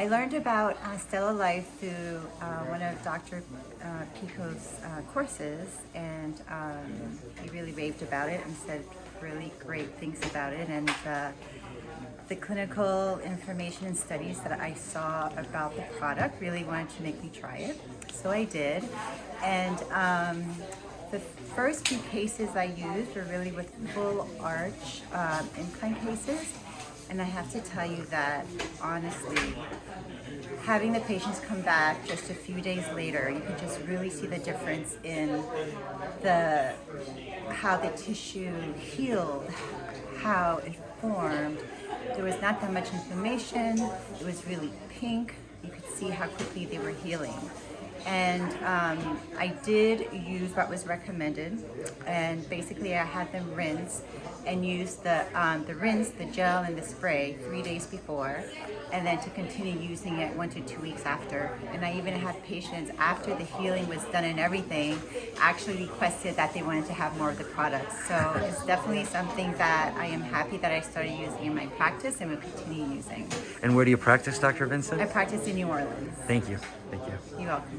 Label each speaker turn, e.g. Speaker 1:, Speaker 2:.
Speaker 1: I learned about StellaLife through one of Dr. Pico's courses, and he really raved about it and said really great things about it. And the clinical information and studies that I saw about the product really wanted to make me try it. So I did. And the first few cases I used were really with full arch incline cases. And I have to tell you that, honestly, having the patients come back just a few days later, you can just really see the difference in how the tissue healed, how it formed. There was not that much inflammation. It was really pink. You could see how quickly they were healing. And I did use what was recommended, and basically I had them rinse and use the rinse, the gel, and the spray 3 days before, and then to continue using it 1 to 2 weeks after. And I even had patients, after the healing was done and everything, actually requested that they wanted to have more of the product. So it's definitely something that I am happy that I started using in my practice and will continue using.
Speaker 2: And where do you practice, Dr. Vincent?
Speaker 1: I practice in New Orleans.
Speaker 2: Thank you. Thank you.
Speaker 1: You're welcome.